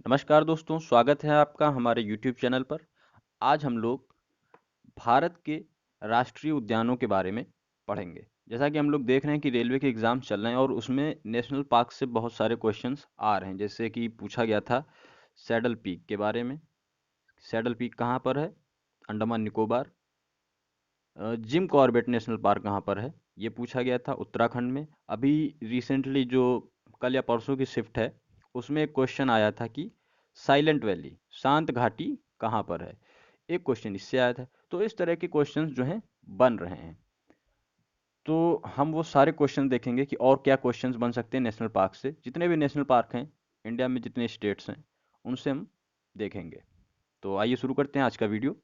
नमस्कार दोस्तों, स्वागत है आपका हमारे YouTube चैनल पर। आज हम लोग भारत के राष्ट्रीय उद्यानों के बारे में पढ़ेंगे। जैसा कि हम लोग देख रहे हैं कि रेलवे के एग्ज़ाम चल रहे हैं और उसमें नेशनल पार्क से बहुत सारे क्वेश्चंस आ रहे हैं। जैसे कि पूछा गया था सैडल पीक के बारे में। सैडल पीक कहाँ पर है? Andaman Nicobar. Gym Corbett national park कहाँ पर है? ये पूछा गया था उत्तराखंड में। अभी रिसेंटली जो कल या परसों की शिफ्ट है, उसमें एक क्वेश्चन आया था कि साइलेंट वैली, शांत घाटी कहाँ पर है? एक क्वेश्चन इससे आया था। तो इस तरह के क्वेश्चंस जो हैं बन रहे हैं। तो हम वो सारे क्वेश्चन देखेंगे कि और क्या क्वेश्चंस बन सकते हैं नेशनल पार्क से। जितने भी नेशनल पार्क हैं इंडिया में, जितने स्टेट्स हैं, उनसे हम देखेंगे। तो आइए शुरू करते हैं आज का वीडियो।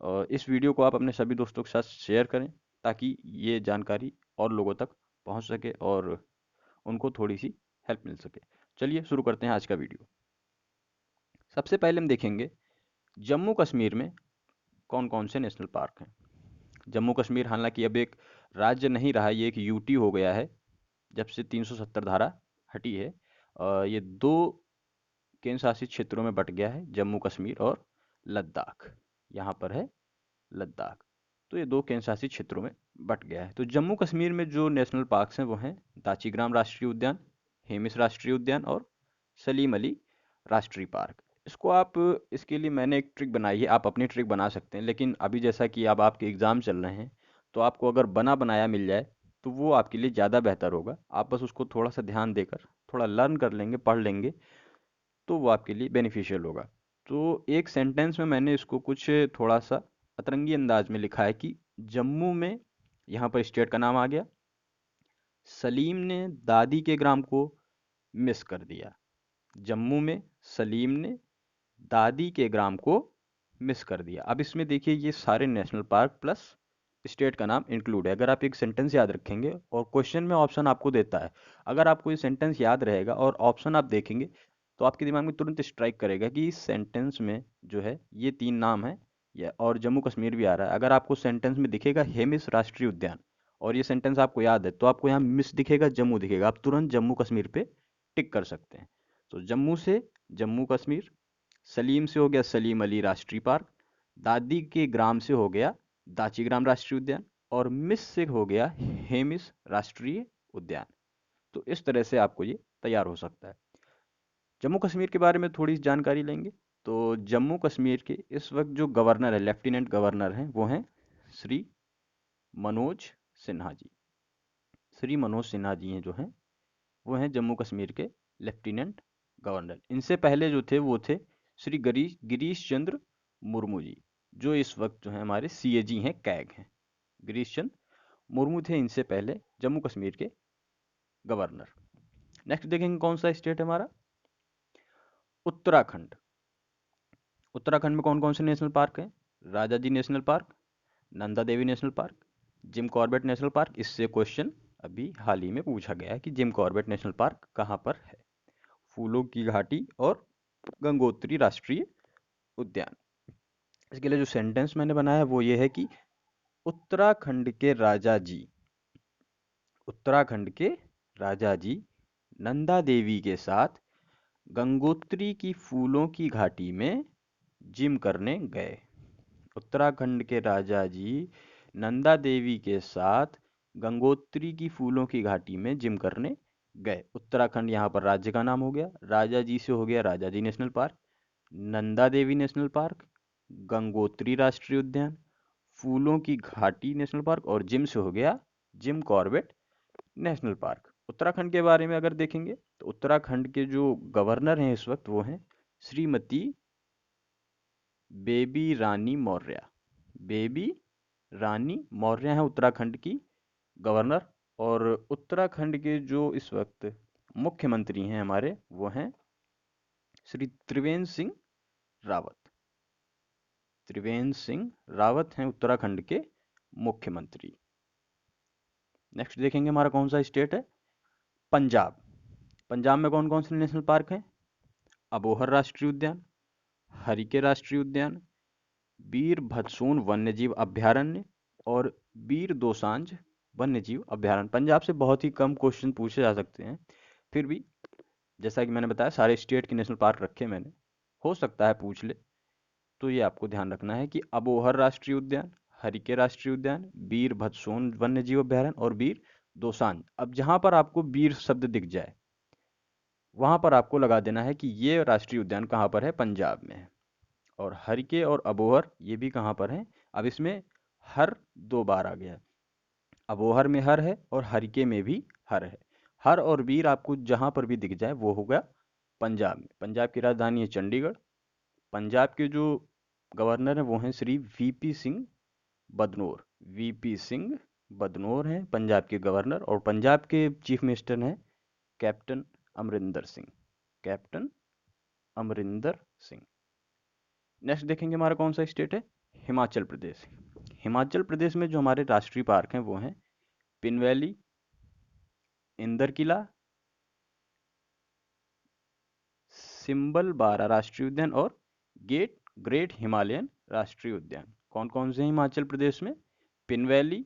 और इस वीडियो को आप अपने सभी दोस्तों के साथ शेयर करें ताकि ये जानकारी और लोगों तक पहुंच सके और उनको थोड़ी सी हेल्प मिल सके। चलिए शुरू करते हैं आज का वीडियो। सबसे पहले हम देखेंगे जम्मू कश्मीर में कौन कौन से नेशनल पार्क हैं। जम्मू कश्मीर हालांकि अब एक राज्य नहीं रहा, ये एक यूटी हो गया है जब से 370 धारा हटी है। ये दो केंद्र शासित क्षेत्रों में बट गया है, जम्मू कश्मीर और लद्दाख। यहाँ पर है लद्दाख। तो ये दो केंद्र शासित क्षेत्रों में बट गया है। तो जम्मू कश्मीर में जो नेशनल पार्क्स हैं वो हैं दाचीग्राम राष्ट्रीय उद्यान, हेमिस राष्ट्रीय उद्यान और सलीम अली राष्ट्रीय पार्क। इसको आप, इसके लिए मैंने एक ट्रिक बनाई है, आप अपनी ट्रिक बना सकते हैं, लेकिन अभी जैसा कि अब आपके एग्ज़ाम चल रहे हैं तो आपको अगर बना बनाया मिल जाए तो वो आपके लिए ज़्यादा बेहतर होगा। आप बस उसको थोड़ा सा ध्यान देकर थोड़ा लर्न कर लेंगे, पढ़ लेंगे, तो वो आपके लिए बेनिफिशियल होगा। तो एक सेंटेंस में मैंने इसको कुछ थोड़ा सा अतरंगी अंदाज में लिखा है कि जम्मू में, यहाँ पर स्टेट का नाम आ गया, सलीम ने दादी के ग्राम को मिस कर दिया। जम्मू में सलीम ने दादी के ग्राम को मिस कर दिया। अब इसमें देखिए ये सारे नेशनल पार्क प्लस स्टेट का नाम इंक्लूड है। अगर आप एक सेंटेंस याद रखेंगे और क्वेश्चन में ऑप्शन आपको देता है, अगर आपको ये सेंटेंस याद रहेगा और ऑप्शन आप देखेंगे तो आपके दिमाग में तुरंत स्ट्राइक करेगा कि इस सेंटेंस में जो है ये तीन नाम है, या और जम्मू कश्मीर भी आ रहा है। अगर आपको सेंटेंस में दिखेगा हेमिस राष्ट्रीय उद्यान और ये सेंटेंस आपको याद है, तो आपको यहाँ मिस दिखेगा, जम्मू दिखेगा, आप तुरंत जम्मू कश्मीर पे टिक कर सकते हैं। तो जम्मू से जम्मू कश्मीर, सलीम से हो गया सलीम अली राष्ट्रीय पार्क, दादी के ग्राम से हो गया दाचीग्राम राष्ट्रीय उद्यान और मिस से हो गया हेमिस राष्ट्रीय उद्यान। तो इस तरह से आपको ये तैयार हो सकता है। जम्मू कश्मीर के बारे में थोड़ी जानकारी लेंगे। तो जम्मू कश्मीर के इस वक्त जो गवर्नर है, लेफ्टिनेंट गवर्नर हैं, वो हैं श्री मनोज सिन्हा जी। श्री मनोज सिन्हा जी हैं जो हैं, वो हैं जम्मू कश्मीर के लेफ्टिनेंट गवर्नर। इनसे पहले जो थे वो थे श्री गिरीश चंद्र मुर्मू जी, जो इस वक्त जो है हमारे सीएजी हैं, कैग हैं। गिरीश चंद्र मुर्मू थे इनसे पहले जम्मू कश्मीर के गवर्नर। नेक्स्ट देखेंगे कौन सा स्टेट है हमारा, उत्तराखंड। उत्तराखंड में कौन कौन से नेशनल पार्क हैं? Rajaji national park, Nanda Devi national park, Jim Corbett national park. इससे क्वेश्चन अभी हाल ही में पूछा गया है कि जिम कॉर्बेट नेशनल पार्क कहाँ पर है। फूलों की घाटी और गंगोत्री राष्ट्रीय उद्यान। इसके लिए जो सेंटेंस मैंने बनाया वो ये है कि उत्तराखंड के राजा जी, उत्तराखंड के राजा जी नंदा देवी के साथ गंगोत्री की फूलों की घाटी में जिम करने गए। उत्तराखंड के राजा जी नंदा देवी के साथ गंगोत्री की फूलों की घाटी में जिम करने गए। उत्तराखंड यहाँ पर राज्य का नाम हो गया, राजा जी से हो गया राजा जी national park, Nanda Devi national park, Gangotri राष्ट्रीय उद्यान, फूलों की घाटी नेशनल पार्क और जिम से हो गया gym Corbett national park. Uttarakhand के बारे में अगर देखेंगे तो उत्तराखंड के जो गवर्नर हैं इस वक्त वो हैं श्रीमती बेबी रानी मौर्य। बेबी रानी मौर्य हैं उत्तराखंड की गवर्नर। और उत्तराखंड के जो इस वक्त मुख्यमंत्री हैं हमारे, वो हैं श्री त्रिवेंद्र सिंह रावत। त्रिवेंद्र सिंह रावत हैं उत्तराखंड के मुख्यमंत्री। नेक्स्ट देखेंगे हमारा कौन सा स्टेट है, पंजाब। पंजाब में कौन कौन से नेशनल पार्क हैं? अबोहर राष्ट्रीय उद्यान, हरिके राष्ट्रीय उद्यान, वीर भदसून वन्यजीव अभयारण्य और वीर दोसांझ वन्यजीव अभयारण्य। पंजाब से बहुत ही कम क्वेश्चन पूछे जा सकते हैं, फिर भी जैसा कि मैंने बताया सारे स्टेट के नेशनल पार्क रखे मैंने, हो सकता है पूछ ले। तो ये आपको ध्यान रखना है कि अबोहर राष्ट्रीय उद्यान, हरिके राष्ट्रीय उद्यान, वीर भदसोन वन्य जीव अभयारण्य और वीर दोसांझ। अब जहां पर आपको वीर शब्द दिख जाए वहां पर आपको लगा देना है कि ये राष्ट्रीय उद्यान कहाँ पर है, पंजाब में है। और हरिके और अबोहर ये भी कहाँ पर है। अब इसमें हर दो बार आ गया है, अबोहर में हर है और हरिके में भी हर है। हर और वीर आपको जहां पर भी दिख जाए वो होगा पंजाब में। पंजाब की राजधानी है चंडीगढ़। पंजाब के जो गवर्नर हैं वो हैं श्री वीपी सिंह बदनोर। वीपी सिंह बदनोर हैं पंजाब के गवर्नर, और पंजाब के चीफ मिनिस्टर हैं captain Amarinder Singh. Captain Amarinder Singh. Next देखेंगे हमारा कौन सा स्टेट है, हिमाचल प्रदेश। हिमाचल प्रदेश में जो हमारे राष्ट्रीय पार्क हैं वो हैं पिन वैली, इंदर किला, सिंबल बारा राष्ट्रीय उद्यान और ग्रेट हिमालयन राष्ट्रीय उद्यान। कौन कौन से हैं हिमाचल प्रदेश में, पिन वैली,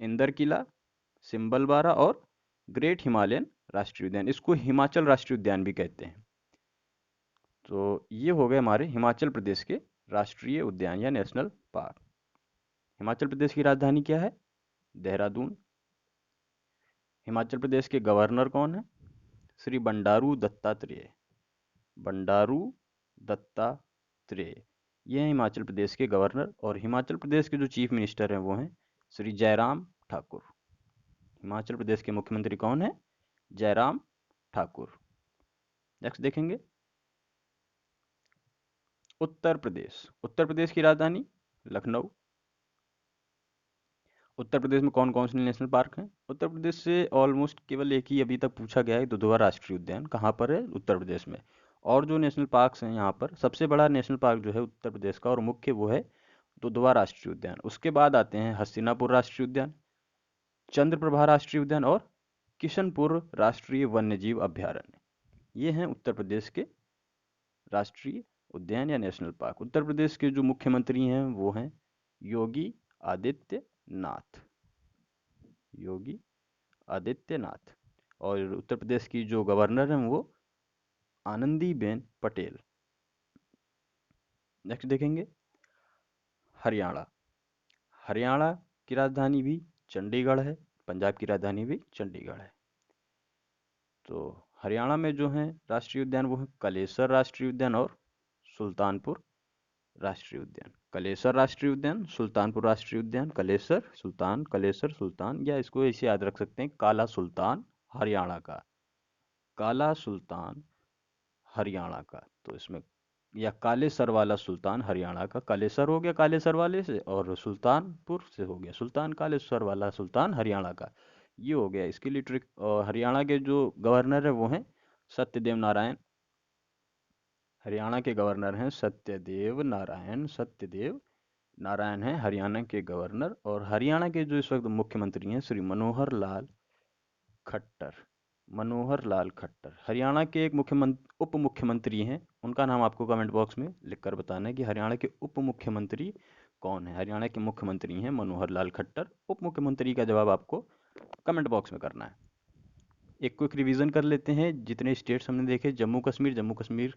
इंदर किला, सिंबल बारा और ग्रेट हिमालयन राष्ट्रीय उद्यान। इसको हिमाचल राष्ट्रीय उद्यान भी कहते हैं। तो ये हो गए हमारे हिमाचल प्रदेश के राष्ट्रीय उद्यान या नेशनल पार्क। हिमाचल प्रदेश की राजधानी क्या है, देहरादून। हिमाचल प्रदेश के गवर्नर कौन है, श्री बंडारू दत्तात्रेय। बंडारू दत्तात्रेय ये हैं हिमाचल प्रदेश के गवर्नर। और हिमाचल प्रदेश के जो चीफ मिनिस्टर हैं वो हैं श्री जयराम ठाकुर। हिमाचल प्रदेश के मुख्यमंत्री कौन है, जयराम ठाकुर। नेक्स्ट देखेंगे उत्तर प्रदेश। उत्तर प्रदेश की राजधानी लखनऊ। उत्तर प्रदेश में कौन कौन से नेशनल पार्क हैं, उत्तर प्रदेश से ऑलमोस्ट केवल एक ही अभी तक पूछा गया है, दुधवा राष्ट्रीय उद्यान कहाँ पर है, उत्तर प्रदेश में। और जो नेशनल पार्क्स हैं यहाँ पर सबसे बड़ा नेशनल पार्क जो है उत्तर प्रदेश का और मुख्य वो है दुधवा राष्ट्रीय उद्यान। उसके बाद आते हैं हस्तिनापुर राष्ट्रीय उद्यान, चंद्रप्रभा राष्ट्रीय उद्यान और किशनपुर राष्ट्रीय वन्यजीव अभयारण्य। ये हैं उत्तर प्रदेश के राष्ट्रीय उद्यान या नेशनल पार्क। उत्तर प्रदेश के जो मुख्यमंत्री हैं वो हैं योगी आदित्यनाथ। योगी आदित्यनाथ। और उत्तर प्रदेश की जो गवर्नर हैं वो आनंदीबेन पटेल। नेक्स्ट देखेंगे हरियाणा। हरियाणा की राजधानी भी चंडीगढ़ है, पंजाब की राजधानी भी चंडीगढ़ है। तो हरियाणा में जो हैं राष्ट्रीय उद्यान वो हैं कलेसर राष्ट्रीय उद्यान और सुल्तानपुर राष्ट्रीय उद्यान। कलेसर राष्ट्रीय उद्यान, सुल्तानपुर राष्ट्रीय उद्यान। कलेसर सुल्तान, कलेसर सुल्तान, या इसको ऐसे याद रख सकते हैं काला सुल्तान हरियाणा का। काला सुल्तान हरियाणा का। तो इसमें या कालेसर वाला सुल्तान हरियाणा का, कालेसर हो गया कालेसर वाले से, और सुल्तानपुर से हो गया सुल्तान कालेसर वाला सुल्तान हरियाणा का। ये हो गया इसके लिए ट्रिक। और हरियाणा के जो गवर्नर है वो हैं सत्यदेव नारायण। हरियाणा के गवर्नर हैं सत्यदेव नारायण। सत्यदेव नारायण हैं हरियाणा के गवर्नर। और हरियाणा के जो इस वक्त मुख्यमंत्री हैं श्री मनोहर लाल खट्टर। मनोहर लाल खट्टर हरियाणा के एक उप मुख्यमंत्री हैं। उनका नाम आपको कमेंट बॉक्स में लिखकर बताना है कि हरियाणा के उप मुख्यमंत्री कौन है। हरियाणा के मुख्यमंत्री हैं मनोहर लाल खट्टर। उप मुख्यमंत्री का जवाब आपको कमेंट बॉक्स में करना है। एक क्विक रिवीजन कर लेते हैं जितने स्टेट्स हमने देखे। जम्मू कश्मीर, जम्मू कश्मीर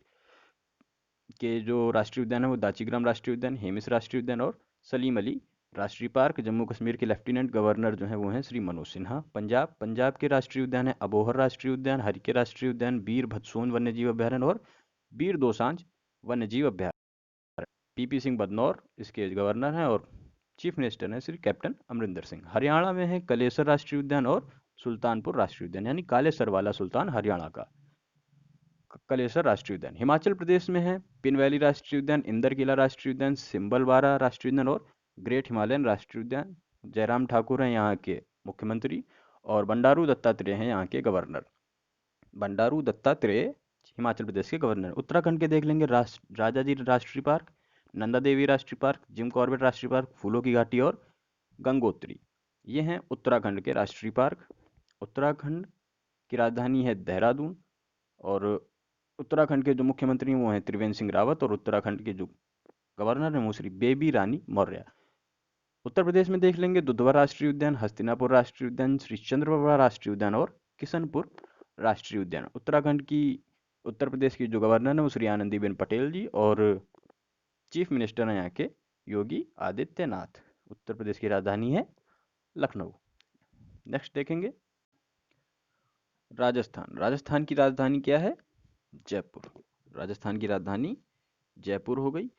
के जो राष्ट्रीय उद्यान है वो दाचीग्राम राष्ट्रीय उद्यान, हेमिस राष्ट्रीय उद्यान और सलीम अली राष्ट्रीय पार्क। जम्मू कश्मीर के लेफ्टिनेंट गवर्नर जो हैं वो हैं श्री मनोज सिन्हा। पंजाब, पंजाब के राष्ट्रीय उद्यान है अबोहर राष्ट्रीय उद्यान, हरिके राष्ट्रीय उद्यान, वीर भदसोन वन्यजीव अभयारण्य और वीर दोसांझ वन्यजीव अभयारण्य। पीपी सिंह बदनौर इसके गवर्नर हैं और चीफ मिनिस्टर हैं श्री कैप्टन अमरिंदर सिंह। हरियाणा में है कलेसर राष्ट्रीय उद्यान और सुल्तानपुर राष्ट्रीय उद्यान, यानी कालेसर वाला सुल्तान हरियाणा का कलेसर राष्ट्रीय उद्यान। हिमाचल प्रदेश में है पिन वैली राष्ट्रीय उद्यान, इंदर किला राष्ट्रीय उद्यान, सिंबलबारा राष्ट्रीय उद्यान और ग्रेट हिमालयन राष्ट्रीय उद्यान। जयराम ठाकुर हैं यहाँ के मुख्यमंत्री और बंडारू दत्तात्रेय हैं यहाँ के गवर्नर। बंडारू दत्तात्रेय हिमाचल प्रदेश के गवर्नर। उत्तराखंड के देख लेंगे राजा जी राष्ट्रीय पार्क, नंदा देवी राष्ट्रीय पार्क, जिम कॉर्बेट राष्ट्रीय पार्क, फूलों की घाटी और गंगोत्री। ये हैं उत्तराखंड के राष्ट्रीय पार्क। उत्तराखंड की राजधानी है देहरादून और उत्तराखंड के जो मुख्यमंत्री हैं वो हैं त्रिवेंद्र सिंह रावत और उत्तराखंड के जो गवर्नर हैं वो श्री बेबी रानी मौर्य। उत्तर प्रदेश में देख लेंगे दुधवा राष्ट्रीय उद्यान, हस्तिनापुर राष्ट्रीय उद्यान, श्री चंद्रप्रभा राष्ट्रीय उद्यान और किशनपुर राष्ट्रीय उद्यान। उत्तर प्रदेश की जो गवर्नर है वो श्री आनंदीबेन पटेल जी, और चीफ मिनिस्टर हैं यहाँ के योगी आदित्यनाथ। उत्तर प्रदेश की राजधानी है लखनऊ। नेक्स्ट देखेंगे राजस्थान। राजस्थान की राजधानी क्या है? जयपुर। राजस्थान की राजधानी जयपुर हो गई।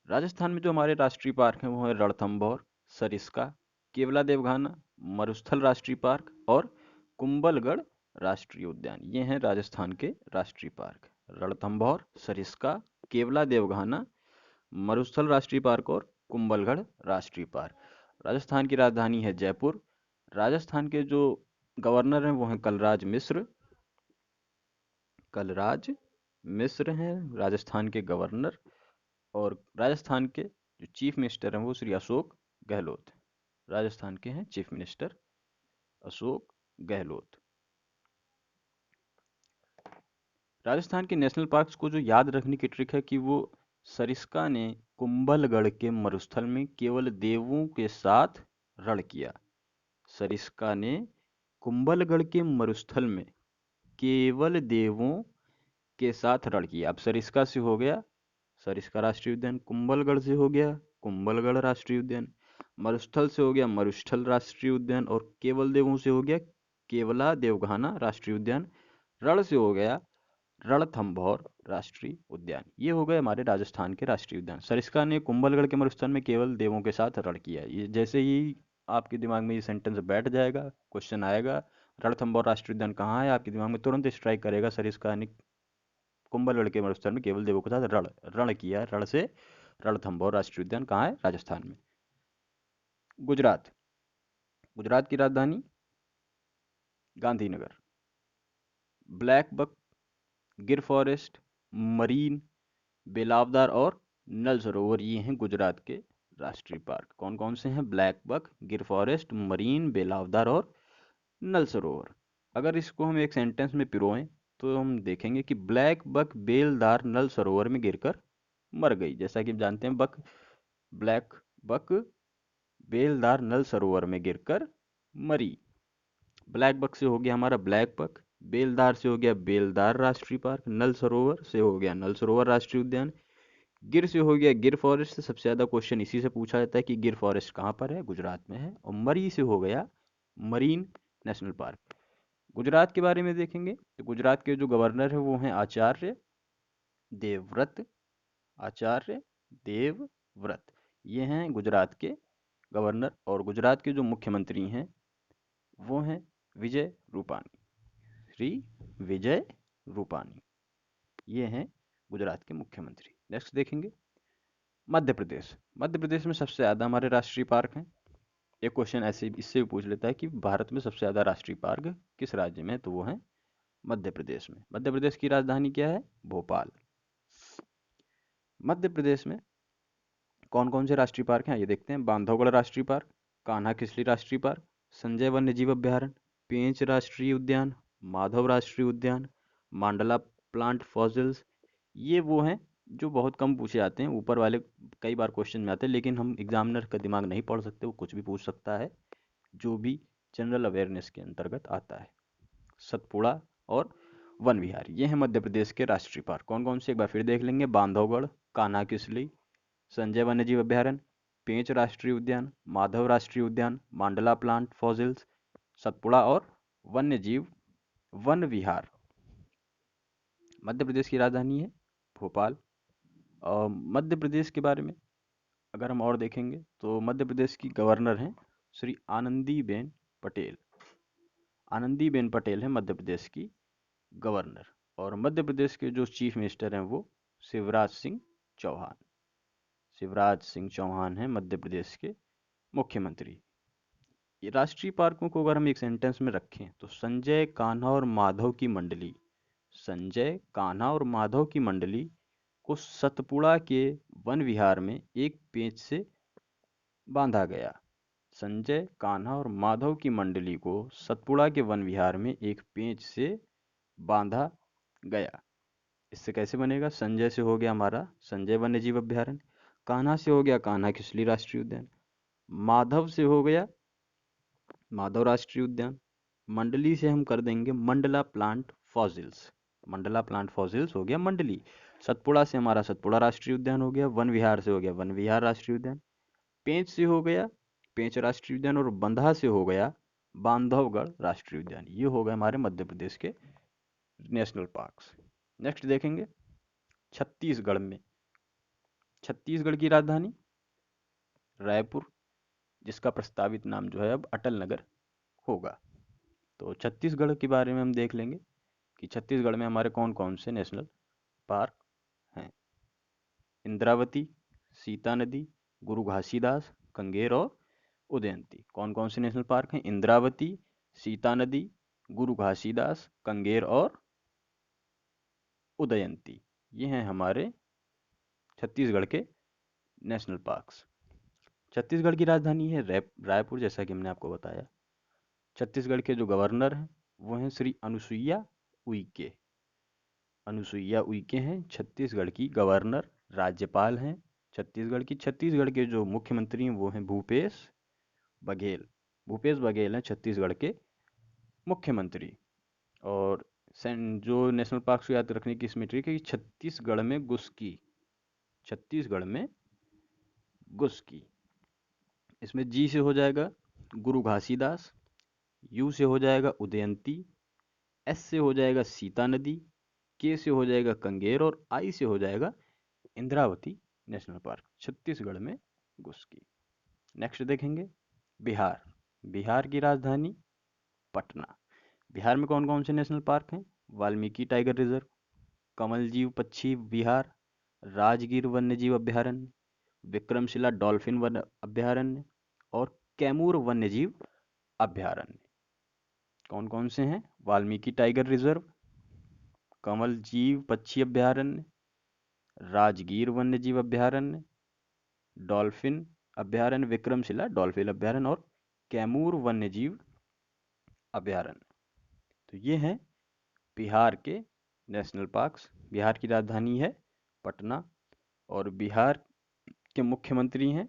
राजस्थान में जो हमारे राष्ट्रीय पार्क हैं वो है रणथंभौर, सरिस्का, केवला देवघाना, मरुस्थल राष्ट्रीय पार्क और कुंभलगढ़ राष्ट्रीय उद्यान। ये हैं राजस्थान के राष्ट्रीय पार्क। रणथंभौर, सरिस्का, केवला देवघाना, मरुस्थल राष्ट्रीय पार्क और कुंभलगढ़ राष्ट्रीय पार्क। राजस्थान की राजधानी है जयपुर। राजस्थान के जो गवर्नर हैं वो हैं कलराज मिश्र। कलराज मिश्र हैं राजस्थान के गवर्नर, और राजस्थान के जो चीफ मिनिस्टर हैं वो श्री अशोक गहलोत। राजस्थान के हैं चीफ मिनिस्टर अशोक गहलोत। राजस्थान के नेशनल पार्क्स को जो याद रखने की ट्रिक है कि वो सरिस्का ने कुंभलगढ़ के मरुस्थल में केवल देवों के साथ रण किया। सरिस्का ने कुंभलगढ़ के मरुस्थल में केवल देवों के साथ रण किया। अब सरिस्का से हो गया सरिस्का राष्ट्रीय उद्यान, कुंभलगढ़ से हो गया कुंभलगढ़ राष्ट्रीय उद्यान, मरुस्थल से हो गया मरुस्थल राष्ट्रीय उद्यान, और केवल देवों से हो गया केवला देवघाना राष्ट्रीय उद्यान, रण से हो गया रणथंभौर राष्ट्रीय उद्यान। ये हो गए हमारे राजस्थान के राष्ट्रीय उद्यान। सरिस्का ने कुंभलगढ़ के मरुस्थल में केवल देवों के साथ रण किया। ये जैसे ही आपके दिमाग में ये सेंटेंस बैठ जाएगा, क्वेश्चन आएगा रणथंभौर राष्ट्रीय उद्यान कहाँ है, आपके दिमाग में तुरंत स्ट्राइक करेगा सरिस्का ने कुंभलगढ़ के मरुस्थल में केवल देवों के साथ रण किया। रण से रणथंभौर राष्ट्रीय उद्यान कहाँ है? राजस्थान में। गुजरात। गुजरात की राजधानी गांधीनगर। ब्लैक बक, गिर फॉरेस्ट, मरीन, बेलावदार और नल सरोवर, ये हैं गुजरात के राष्ट्रीय पार्क। कौन कौन से हैं? ब्लैक बक, गिर फॉरेस्ट, मरीन, बेलावदार और नल सरोवर। अगर इसको हम एक सेंटेंस में पिरोएं तो हम देखेंगे कि ब्लैक बक बेलदार नल सरोवर में गिरकर मर गई। जैसा कि हम जानते हैं ब्लैक बक बेलदार नल सरोवर में गिरकर मरी। ब्लैक बक से हो गया हमारा ब्लैक बक, बेलदार से हो गया बेलदार राष्ट्रीय पार्क, नल सरोवर से हो गया नल सरोवर राष्ट्रीय उद्यान, गिर से हो गया गिर फॉरेस्ट। सबसे ज़्यादा क्वेश्चन इसी से पूछा जाता है कि गिर फॉरेस्ट कहाँ पर है? गुजरात में है। और मरी से हो गया मरीन नेशनल पार्क। गुजरात के बारे में देखेंगे तो गुजरात के जो गवर्नर है वो हैं आचार्य देवव्रत। आचार्य देवव्रत, ये हैं गुजरात के गवर्नर। और गुजरात के जो मुख्यमंत्री हैं वो हैं विजय रूपानी। श्री विजय रूपानी, ये हैं गुजरात के मुख्यमंत्री। नेक्स्ट देखेंगे मध्य प्रदेश। मध्य प्रदेश में सबसे ज़्यादा हमारे राष्ट्रीय पार्क हैं। एक क्वेश्चन ऐसे इससे भी पूछ लेता है कि भारत में सबसे ज़्यादा राष्ट्रीय पार्क किस राज्य में है, तो वो है मध्य प्रदेश में। मध्य प्रदेश की राजधानी क्या है? भोपाल। मध्य प्रदेश में कौन कौन से राष्ट्रीय पार्क हैं ये देखते हैं। बांधवगढ़ राष्ट्रीय पार्क, कान्हा किसली राष्ट्रीय पार्क, संजय वन्य जीव अभ्यारण्य, पेंच राष्ट्रीय उद्यान, माधव राष्ट्रीय उद्यान, मांडला प्लांट फॉसिल्स। ये वो हैं जो बहुत कम पूछे जाते हैं। ऊपर वाले कई बार क्वेश्चन में आते हैं, लेकिन हम एग्जामिनर का दिमाग नहीं पढ़ सकते, वो कुछ भी पूछ सकता है जो भी जनरल अवेयरनेस के अंतर्गत आता है। सतपुड़ा और वन विहार, ये हैं मध्य प्रदेश के राष्ट्रीय पार्क। कौन कौन से एक बार फिर देख लेंगे। बांधवगढ़, कान्हा किसली, संजय वन्यजीव अभ्यारण्य, पेंच राष्ट्रीय उद्यान, माधव राष्ट्रीय उद्यान, मांडला प्लांट फॉसिल्स, सतपुड़ा और वन्यजीव वन विहार। मध्य प्रदेश की राजधानी है भोपाल। और मध्य प्रदेश के बारे में अगर हम और देखेंगे तो मध्य प्रदेश की गवर्नर हैं श्री आनंदीबेन पटेल। आनंदीबेन पटेल हैं मध्य प्रदेश की गवर्नर। और मध्य प्रदेश के जो चीफ मिनिस्टर हैं वो शिवराज सिंह चौहान। शिवराज सिंह चौहान हैं मध्य प्रदेश के मुख्यमंत्री। ये राष्ट्रीय पार्कों को अगर हम एक सेंटेंस में रखें तो संजय, कान्हा और माधव की मंडली, संजय, कान्हा और माधव की मंडली को सतपुड़ा के वन विहार में एक पेंच से बांधा गया। संजय, कान्हा और माधव की मंडली को सतपुड़ा के वन विहार में एक पेंच से बांधा गया। इससे कैसे बनेगा? संजय से हो गया हमारा संजय वन्यजीव अभ्यारण्य, कान्हा से हो गया कान्हा किसली राष्ट्रीय उद्यान, माधव से हो गया माधव राष्ट्रीय उद्यान, मंडली से हम कर देंगे Mandla plant fossils. Mandla plant fossils हो गया मंडली। सतपुड़ा से हमारा सतपुड़ा राष्ट्रीय उद्यान हो गया। वन विहार से हो गया वन विहार राष्ट्रीय उद्यान। पेंच से हो गया पेंच राष्ट्रीय उद्यान। और बंधा से हो गया बांधवगढ़ राष्ट्रीय उद्यान। ये हो गए हमारे मध्य प्रदेश के नेशनल पार्क्स। नेक्स्ट देखेंगे छत्तीसगढ़ में। छत्तीसगढ़ की राजधानी रायपुर, जिसका प्रस्तावित नाम जो है अब अटल नगर होगा। तो छत्तीसगढ़ के बारे में हम देख लेंगे कि छत्तीसगढ़ में हमारे कौन कौन से नेशनल पार्क हैं। इंद्रावती, सीता नदी, गुरु घासीदास, कंगेर और उदयंती। कौन कौन से नेशनल पार्क हैं? इंद्रावती, सीता नदी, गुरु घासीदास, कंगेर और उदयंती। ये हैं हमारे छत्तीसगढ़ के नेशनल पार्क्स। छत्तीसगढ़ की राजधानी है रायपुर, जैसा कि हमने आपको बताया। छत्तीसगढ़ के जो गवर्नर हैं वो हैं श्री अनुसुईया उइके। अनुसुईया उइके हैं छत्तीसगढ़ की गवर्नर, राज्यपाल हैं छत्तीसगढ़ की। छत्तीसगढ़ के जो मुख्यमंत्री हैं वो हैं भूपेश बघेल। भूपेश बघेल हैं छत्तीसगढ़ के मुख्यमंत्री। और जो नेशनल पार्क को याद रखने की इसमें ट्रिक है कि छत्तीसगढ़ में गुस्की, छत्तीसगढ़ में गुस्की। इसमें जी से हो जाएगा गुरु घासीदास, यू से हो जाएगा उदयंती, एस से हो जाएगा सीता नदी, के से हो जाएगा कंगेर और आई से हो जाएगा इंद्रावती नेशनल पार्क। छत्तीसगढ़ में गुस्की। नेक्स्ट देखेंगे बिहार। बिहार की राजधानी पटना। बिहार में कौन कौन से नेशनल पार्क हैं? वाल्मीकि टाइगर रिजर्व, कमलजीव पक्षी विहार, राजगीर वन्यजीव अभ्यारण्य, विक्रमशिला डॉल्फिन वन अभ्यारण्य और कैमूर वन्यजीव अभ्यारण्य। कौन कौन से हैं? वाल्मीकि टाइगर रिजर्व, कमलजीव पक्षी अभ्यारण्य, राजगीर वन्यजीव अभ्यारण्य, डॉल्फिन अभ्यारण्य विक्रमशिला डॉल्फिन अभ्यारण्य और कैमूर वन्यजीव अभ्यारण्य। तो ये हैं बिहार के नेशनल पार्क्स। बिहार की राजधानी है पटना और बिहार के मुख्यमंत्री हैं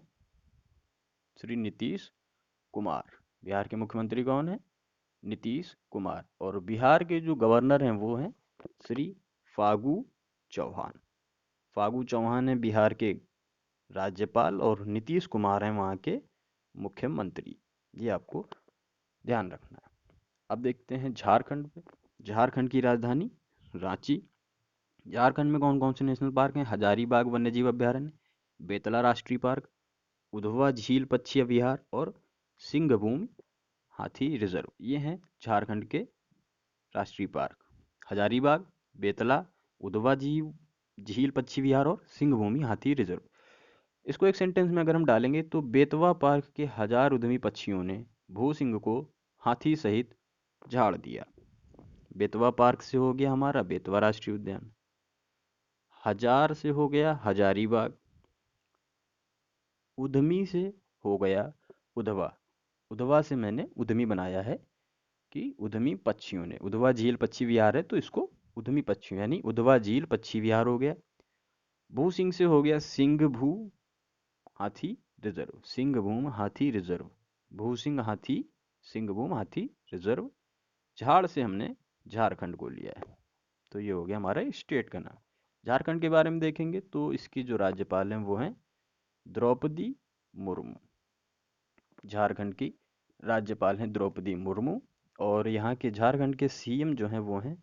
श्री नीतीश कुमार। बिहार के मुख्यमंत्री कौन है? नीतीश कुमार। और बिहार के जो गवर्नर हैं वो हैं श्री फागू चौहान। फागू चौहान है बिहार के राज्यपाल और नीतीश कुमार हैं वहाँ के मुख्यमंत्री। ये आपको ध्यान रखना है। अब देखते हैं झारखंड पे। झारखंड की राजधानी रांची। झारखंड में कौन कौन से नेशनल पार्क हैं? हजारीबाग वन्यजीव अभ्यारण्य, बेतला राष्ट्रीय पार्क, उधवा झील पक्षी विहार और सिंहभूम हाथी रिजर्व। ये हैं झारखंड के राष्ट्रीय पार्क। हजारीबाग, बेतला, उधवा झील पक्षी विहार और सिंहभूमि हाथी रिजर्व। इसको एक सेंटेंस में अगर हम डालेंगे तो बेतवा पार्क के 1000 उद्यमी पक्षियों ने भू सिंह को हाथी सहित झाड़ दिया। बेतवा पार्क से हो गया हमारा बेतवा राष्ट्रीय उद्यान। 1000 से हो गया हजारीबाग। उद्यमी से हो गया उधवा। उधवा से मैंने उद्यमी बनाया है कि उद्यमी पक्षियों ने। उधवा झील पक्षी विहार है तो इसको उद्यमी पक्षियों यानी उधवा झील पक्षी विहार हो गया। भू सिंह से हो गया सिंहभू हाथी रिजर्व। सिंहभूम हाथी रिजर्व। भू सिंह हाथी, सिंहभूम हाथी रिजर्व। झाड़ से हमने झारखंड को लिया है। तो ये हो गया हमारा स्टेट का नाम। झारखंड के बारे में देखेंगे तो इसकी जो राज्यपाल हैं वो हैं द्रौपदी मुर्मू। झारखंड की राज्यपाल हैं द्रौपदी मुर्मू। और यहाँ के झारखंड के सीएम जो हैं वो हैं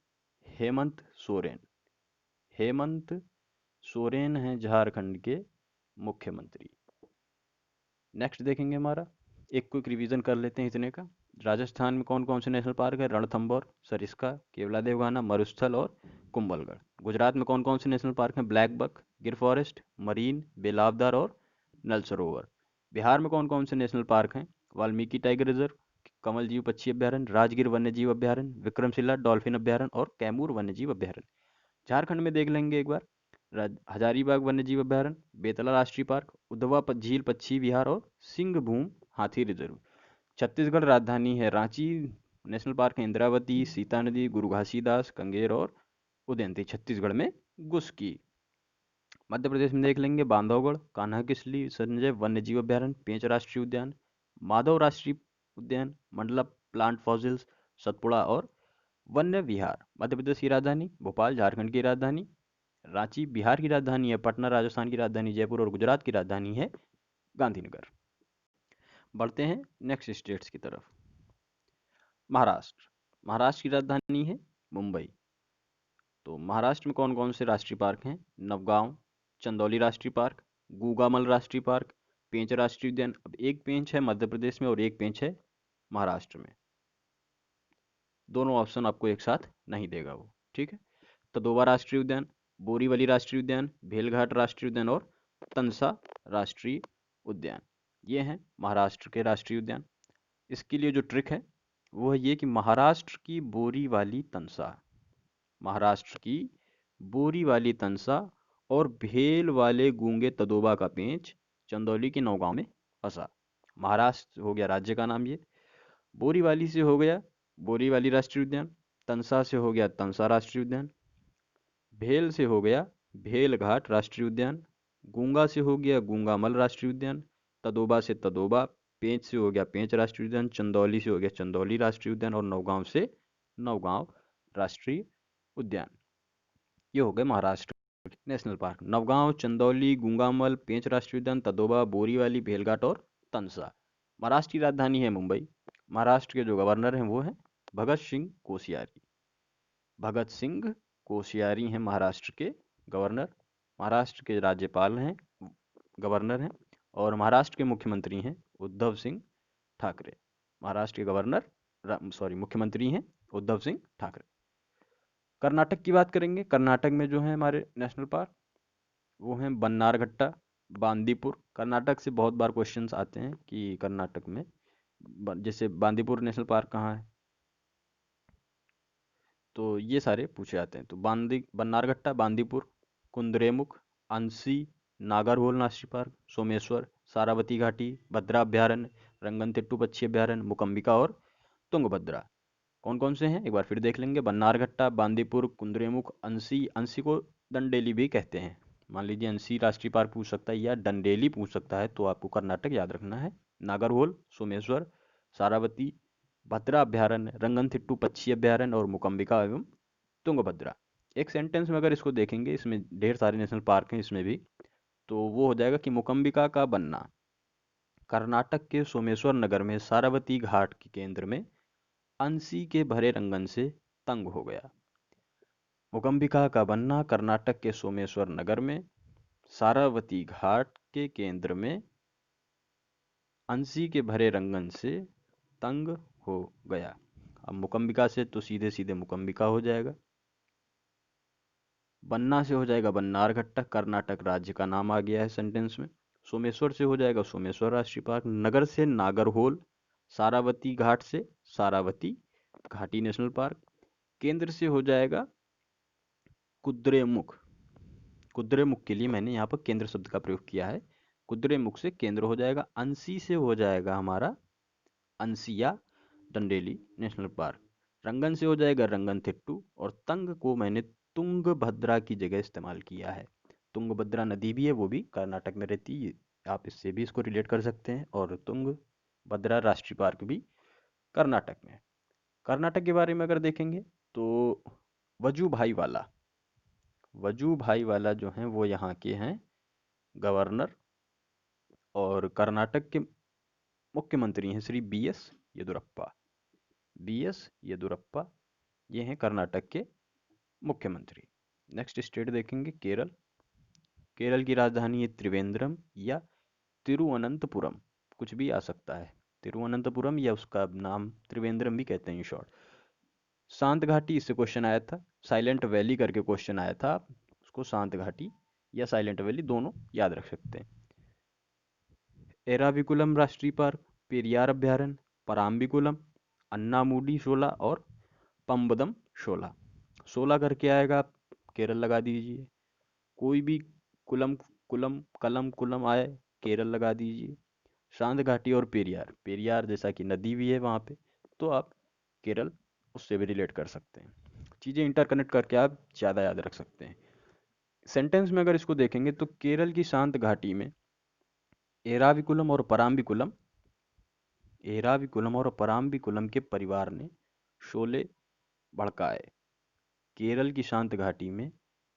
हेमंत सोरेन। हेमंत सोरेन हैं झारखंड के मुख्यमंत्री। नेक्स्ट देखेंगे हमारा एक क्विक रिवीजन कर लेते हैं इतने का। राजस्थान में कौन कौन से नेशनल पार्क है? रणथंभौर, सरिस्का, केवला देवगाना, मरुस्थल और कुंभलगढ़। गुजरात में कौन कौन से नेशनल पार्क हैं? ब्लैक बक, गिर फॉरेस्ट, मरीन, बेलावदार और नल सरोवर। बिहार में कौन कौन से नेशनल पार्क हैं? वाल्मीकि टाइगर रिजर्व, कमलजीव पक्षी अभ्यारण्य, राजगीर वन्यजीव अभ्यारण्य, विक्रमशिला डॉल्फिन अभ्यारण्य और कैमूर वन्यजीव अभ्यारण्य। झारखंड में देख लेंगे एक बार। हजारीबाग वन्यजीव अभ्यारण्य, बेतला राष्ट्रीय पार्क, उधवा झील पक्षी विहार और सिंहभूम हाथी रिजर्व। छत्तीसगढ़ राजधानी है रांची। नेशनल पार्क है इंद्रावती, सीता नदी, गुरु घासीदास, कंगेर और उदयंती। छत्तीसगढ़ में गुस्की। मध्य प्रदेश में देख लेंगे बांधवगढ़, कान्हा किसली, संजय वन्यजीव अभ्यारण्य, पेंच राष्ट्रीय उद्यान, माधव राष्ट्रीय उद्यान, मंडला प्लांट फॉसिल्स, सतपुड़ा और वन्य विहार। मध्य प्रदेश की राजधानी भोपाल, झारखंड की राजधानी रांची, बिहार की राजधानी है पटना, राजस्थान की राजधानी जयपुर और गुजरात की राजधानी है गांधीनगर। बढ़ते हैं नेक्स्ट स्टेट्स की तरफ। महाराष्ट्र। महाराष्ट्र की राजधानी है मुंबई। तो महाराष्ट्र में कौन कौन से राष्ट्रीय पार्क हैं? नवगांव, चंदौली राष्ट्रीय पार्क, गूगामल राष्ट्रीय पार्क, पेंच राष्ट्रीय उद्यान। अब एक पेंच है मध्य प्रदेश में और एक पेंच है महाराष्ट्र में, दोनों ऑप्शन आपको एक साथ नहीं देगा वो, ठीक है। तदोबा राष्ट्रीय उद्यान, बोरीवली राष्ट्रीय उद्यान, भेलघाट राष्ट्रीय उद्यान और तंसा राष्ट्रीय उद्यान, ये हैं महाराष्ट्र के राष्ट्रीय उद्यान। इसके लिए जो ट्रिक है वो है ये कि महाराष्ट्र की बोरी वाली तंसा, महाराष्ट्र की बोरी वाली तंसा और भेल वाले गूंगे तदोबा का पेंच चंदौली के नौगांव में फंसा। महाराष्ट्र हो गया राज्य का नाम, ये बोरीवाली से हो गया बोरीवाली राष्ट्रीय उद्यान, तंसा से हो गया तंसा राष्ट्रीय उद्यान, भेल से हो गया भेलघाट राष्ट्रीय उद्यान, गूंगा से हो गया गूंगामल राष्ट्रीय उद्यान, तदोबा से तदोबा, पेंच से हो गया पेंच राष्ट्रीय उद्यान, चंदौली से हो गया चंदौली राष्ट्रीय उद्यान और नौगांव से नौगांव राष्ट्रीय उद्यान। ये हो गए महाराष्ट्र के नेशनल पार्क। नवगांव, चंदौली, गूंगामल, पेंच राष्ट्रीय उद्यान, तदोबा, बोरीवाली, भेलघाट और तंसा। महाराष्ट्र की राजधानी है मुंबई। महाराष्ट्र के जो गवर्नर हैं वो हैं भगत सिंह कोश्यारी। भगत सिंह कोश्यारी हैं महाराष्ट्र के गवर्नर। महाराष्ट्र के राज्यपाल हैं, गवर्नर हैं, और महाराष्ट्र के मुख्यमंत्री हैं उद्धव सिंह ठाकरे। महाराष्ट्र के गवर्नर मुख्यमंत्री हैं उद्धव सिंह ठाकरे। कर्नाटक की बात करेंगे। कर्नाटक में जो है हमारे नेशनल पार्क वो हैं बन्नारघट्टा, बांदीपुर। कर्नाटक से बहुत बार क्वेश्चंस आते हैं कि कर्नाटक में जैसे बांदीपुर नेशनल पार्क कहाँ है, तो ये सारे पूछे जाते हैं। तो बन्नारघट्टा, बांदीपुर, कुंद्रेमुख, अंसी, नागरहोल राष्ट्रीय पार्क, सोमेश्वर, सारावती घाटी, भद्रा अभ्यारण्य, रंगनतिट्टू पक्षी अभ्यारण्य, मुकम्बिका और तुंगभद्रा। कौन कौन से हैं एक बार फिर देख लेंगे। बन्नारघट्टा, बांदीपुर, कुंद्रेमुख, अंसी। अंसी को डंडेली भी कहते हैं। मान लीजिए अंसी राष्ट्रीय पार्क पूछ सकता है या डंडेली पूछ सकता है, तो आपको कर्नाटक याद रखना है। नागरहोल, सोमेश्वर, सारावती, भद्रा अभ्यारण्य, रंगनथिट्टू पक्षी अभ्यारण्य और मुकम्बिका एवं तुंगभद्रा। एक सेंटेंस में अगर इसको देखेंगे, इसमें ढेर सारे नेशनल पार्क हैं इसमें भी, तो वो हो जाएगा कि मुकम्बिका का बनना कर्नाटक के सोमेश्वर नगर में सारावती घाट के केंद्र में अंसी के भरे रंगन से तंग हो गया। मुकम्बिका का बनना कर्नाटक के सोमेश्वर नगर में सारावती घाट के केंद्र में अंसी के भरे रंगन से तंग हो गया। अब मुकम्बिका से तो सीधे सीधे मुकम्बिका हो जाएगा, बन्ना से हो जाएगा बन्नारघट्टा, कर्नाटक राज्य का नाम आ गया है सेंटेंस में। सोमेश्वर से हो जाएगा सोमेश्वर राष्ट्रीय पार्क, नगर से नागरहोल, सारावती घाट से सारावती घाटी नेशनल पार्क, केंद्र से हो जाएगा कुद्रेमुख। कुद्रेमुख के लिए मैंने यहाँ पर केंद्र शब्द का प्रयोग किया है। कुद्रेमुख से केंद्र हो जाएगा। अंसी से हो जाएगा हमारा अंसिया डंडेली नेशनल पार्क। रंगन से हो जाएगा रंगनथिट्टू, और तंग को मैंने तुंगभद्रा की जगह इस्तेमाल किया है। तुंगभद्रा नदी भी है, वो भी कर्नाटक में रहती है, आप इससे भी इसको रिलेट कर सकते हैं। और तुंगभद्रा राष्ट्रीय पार्क भी कर्नाटक में। कर्नाटक के बारे में अगर देखेंगे तो वजूभाई वाला जो हैं वो यहाँ के हैं गवर्नर, और कर्नाटक के मुख्यमंत्री हैं श्री बी एस येदुरप्पा। ये हैं कर्नाटक के मुख्यमंत्री। नेक्स्ट स्टेट देखेंगे केरल। केरल की राजधानी है त्रिवेंद्रम या तिरुवनंतपुरम, कुछ भी आ सकता है, तिरुवनंतपुरम या उसका नाम त्रिवेंद्रम भी कहते हैं इन शॉर्ट। शांत घाटी, इससे क्वेश्चन आया था। साइलेंट वैली करके क्वेश्चन आया था, आप उसको शांत घाटी या साइलेंट वैली दोनों याद रख सकते हैं। एराविकुलम राष्ट्रीय पार्क, पेरियार अभ्यारण्य, पराम्बिकुलम, अन्नामूडी शोला और पंबदम शोला। शोला करके आएगा, आप केरल लगा दीजिए। कोई भी कुलम कुलम कलम कुलम आए, केरल लगा दीजिए। शांत घाटी और पेरियार, पेरियार जैसा कि नदी भी है वहाँ पे, तो आप केरल उससे भी रिलेट कर सकते हैं। चीज़ें इंटरकनेक्ट करके आप ज़्यादा याद रख सकते हैं। सेंटेंस में अगर इसको देखेंगे तो केरल की शांत घाटी में एराविकुलम और पराम्बिकुलम के परिवार ने शोले भड़काए। केरल की शांत घाटी में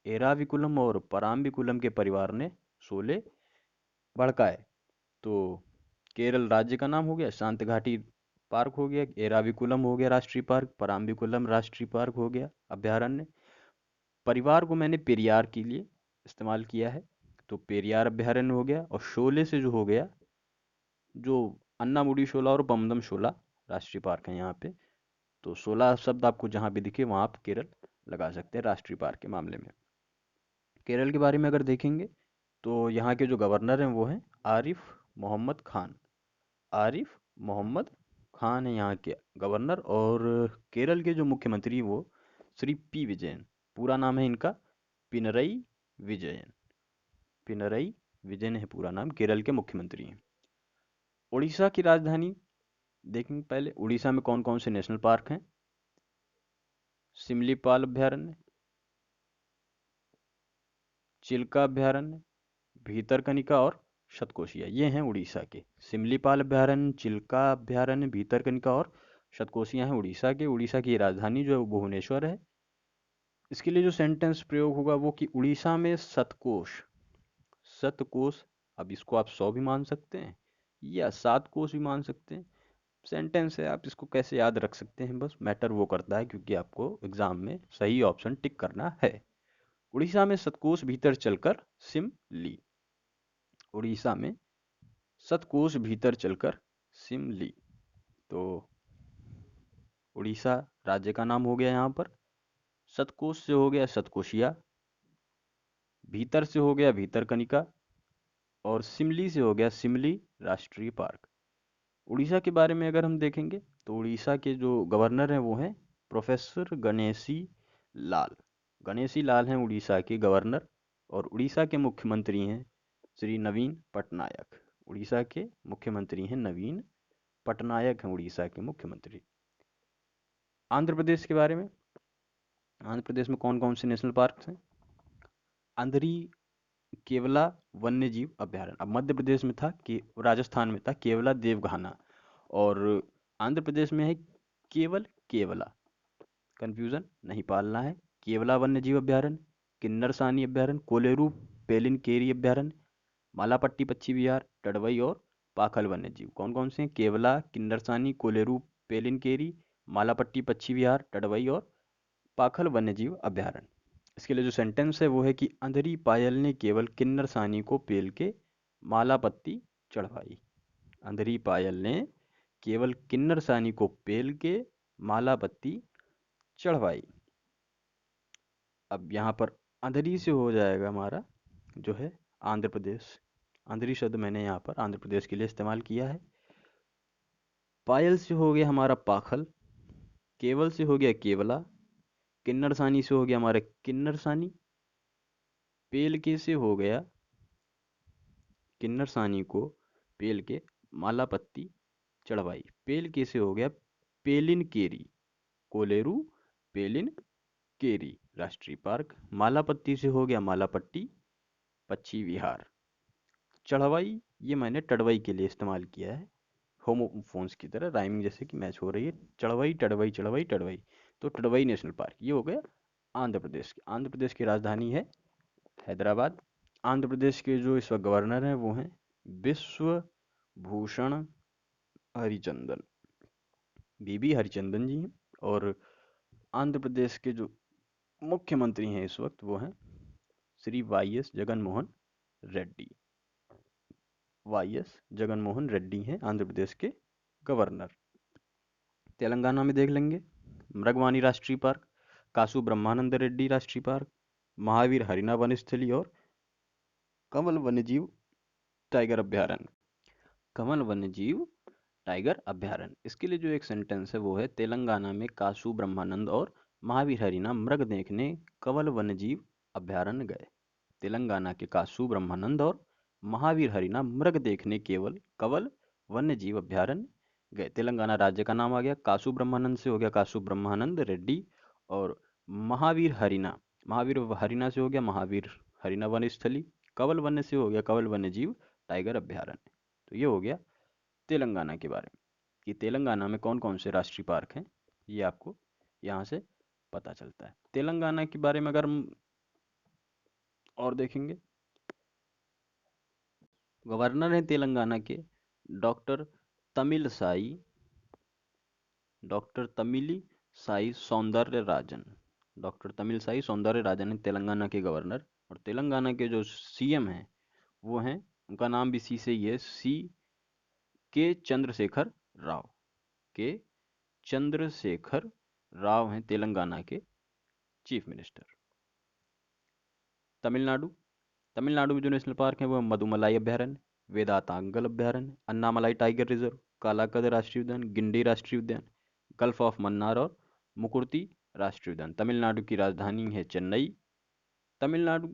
एराविकुलम और पराम्बिकुलम के परिवार ने शोले भड़काए। तो केरल राज्य का नाम हो गया, शांत घाटी पार्क हो गया, एराविकुलम हो गया राष्ट्रीय पार्क, पराम्बिकुलम राष्ट्रीय पार्क हो गया अभ्यारण्य। परिवार को मैंने पेरियार के लिए इस्तेमाल किया है, तो पेरियार अभ्यारण्य हो गया। और शोले से जो हो गया, जो अन्नामुडी शोला और बमदम शोला राष्ट्रीय पार्क है यहाँ पे। तो 16 शब्द आपको जहाँ भी दिखे वहाँ आप केरल लगा सकते हैं राष्ट्रीय पार्क के मामले में। केरल के बारे में अगर देखेंगे तो यहाँ के जो गवर्नर हैं वो हैं आरिफ मोहम्मद खान। आरिफ मोहम्मद खान है यहाँ के गवर्नर। और केरल के जो मुख्यमंत्री वो श्री पी विजयन। पूरा नाम है इनका पिनरई विजयन। पिनरई विजयन है पूरा नाम, केरल के मुख्यमंत्री हैं। उड़ीसा की राजधानी देखेंगे पहले। उड़ीसा में कौन कौन से नेशनल पार्क हैं? सिमलीपाल अभ्यारण्य, चिल्का अभ्यारण्य, भीतरकनिका और शतकोशिया। ये हैं उड़ीसा के। सिमलीपाल अभ्यारण्य, चिल्का अभ्यारण्य, भीतरकनिका और शतकोशिया हैं उड़ीसा के। उड़ीसा की राजधानी जो है वो भुवनेश्वर है। इसके लिए जो सेंटेंस प्रयोग होगा वो कि उड़ीसा में शतकोश। शतकोश, अब इसको आप 100 भी मान सकते हैं या 7 कोस भी मान सकते हैं। सेंटेंस है, आप इसको कैसे याद रख सकते हैं, बस मैटर वो करता है क्योंकि आपको एग्जाम में सही ऑप्शन टिक करना है। उड़ीसा में शतकोश भीतर चलकर सिम ली। उड़ीसा में शतकोश भीतर चलकर सिम ली। तो उड़ीसा राज्य का नाम हो गया यहाँ पर। शतकोश से हो गया शतकोशिया, भीतर से हो गया भीतरकनिका और सिमली से हो गया सिमली राष्ट्रीय पार्क। उड़ीसा के बारे में अगर हम देखेंगे तो उड़ीसा के जो गवर्नर हैं वो हैं प्रोफेसर गणेशी लाल। गणेशी लाल हैं उड़ीसा के गवर्नर। और उड़ीसा के मुख्यमंत्री हैं श्री नवीन पटनायक। उड़ीसा के मुख्यमंत्री हैं नवीन पटनायक हैं उड़ीसा के मुख्यमंत्री। आंध्र प्रदेश के बारे में, आंध्र प्रदेश में कौन कौन से नेशनल पार्क हैं? अंधरी केवला वन्य जीव अभ्यारण्य। अब मध्य प्रदेश में था कि राजस्थान में था केवला देवघाना, और आंध्र प्रदेश में है केवल केवला। कंफ्यूजन नहीं पालना है। केवला वन्य जीव अभ्यारण्य, किन्नरसानी अभ्यारण्य, कोलेरू पेलिनकेरी अभ्यारण्य, मालापट्टी पक्षी विहार, टडवई और पाखल वन्य जीव। कौन कौन से हैं? केवला, किन्नरसानी, कोलेरू पेलिनकेरी, मालापट्टी पक्षी विहार, टडवई और पाखल वन्यजीव अभ्यारण्य। इसके लिए जो सेंटेंस है वो है कि अंधरी पायल ने केवल किन्नर सानी को पेल के माला पत्ती चढ़वाई। अंधरी पायल ने केवल किन्नर सानी को पेल के माला पत्ती चढ़वाई। अब यहाँ पर अंधरी से हो जाएगा हमारा जो है आंध्र प्रदेश। अंधरी शब्द मैंने यहाँ पर आंध्र प्रदेश के लिए इस्तेमाल किया है। पायल से हो गया हमारा पाखल, केवल से हो गया केवला, किन्नर सानी से हो गया हमारा किन्नर सानी, पेल के से हो गया किन्नर सानी को पेल के माला पत्ती चढ़वाई। पेल के से हो गया पेलिन केरी, कोलेरू पेलिन केरी राष्ट्रीय पार्क। मालापत्ती से हो गया मालापट्टी पक्षी विहार। चढ़वाई ये मैंने टड़वई के लिए इस्तेमाल किया है, होमोफोन्स की तरह राइमिंग जैसे कि मैच हो रही है। चढ़वई टड़वई चढ़वई टड़वई। तो टड़वई नेशनल पार्क ये हो गया आंध्र प्रदेश की। आंध्र प्रदेश की राजधानी है हैदराबाद। आंध्र प्रदेश के जो इस वक्त गवर्नर हैं वो हैं विश्व भूषण हरिचंदन, बीबी हरिचंदन जी हैं। और आंध्र प्रदेश के जो मुख्यमंत्री हैं इस वक्त वो हैं श्री वाई एस जगनमोहन रेड्डी। वाई एस जगनमोहन रेड्डी हैं आंध्र प्रदेश के गवर्नर। तेलंगाना में देख लेंगे मृगवानी राष्ट्रीय पार्क, कासू ब्रह्मानंद रेड्डी राष्ट्रीय पार्क, महावीर हरिना वन स्थली और कमल वन्यजीव टाइगर अभ्यारण्य। कमल वन्यजीव टाइगर अभ्यारण्य। इसके लिए जो एक सेंटेंस है वो है तेलंगाना में कासू ब्रह्मानंद और महावीर हरिना मृग देखने कंवल वन्यजीव अभ्यारण्य गए। तेलंगाना के कासू ब्रह्मानंद और महावीर हरिना मृग देखने केवल कंवल वन्यजीव अभ्यारण्य गए। तेलंगाना राज्य का नाम आ गया। कासू ब्रह्मानंद से हो गया कासू ब्रह्मानंद रेड्डी। और महावीर हरिना, महावीर हरिना से हो गया महावीर हरिना वन स्थली। कंवल वन्य से हो गया कंवल वन्यजीव टाइगर अभ्यारण्य। तो ये हो गया तेलंगाना के बारे में कि तेलंगाना में कौन कौन से राष्ट्रीय पार्क हैं। ये आपको यहाँ से पता चलता है। तेलंगाना के बारे में अगर हम और देखेंगे, गवर्नर हैं तेलंगाना के डॉक्टर तमिलसाई डॉक्टर तमिली साई सौंदर्य राजन। डॉक्टर तमिलसाई सौंदर्य राजन है तेलंगाना के गवर्नर। और तेलंगाना के जो सीएम हैं वो हैं, उनका नाम भी सी से ही है, सी के चंद्रशेखर राव। के चंद्रशेखर राव हैं तेलंगाना के चीफ मिनिस्टर। तमिलनाडु, तमिलनाडु में जो नेशनल पार्क है वो मधुमलाई अभ्यारण्य, वेदातांगल अभ्यारण्य, अन्नामलाई टाइगर रिजर्व, कालाकद राष्ट्रीय उद्यान, गिंडी राष्ट्रीय उद्यान, गल्फ ऑफ मन्नार और मुकुर्ती राष्ट्रीय उद्यान। तमिलनाडु की राजधानी है चेन्नई। तमिलनाडु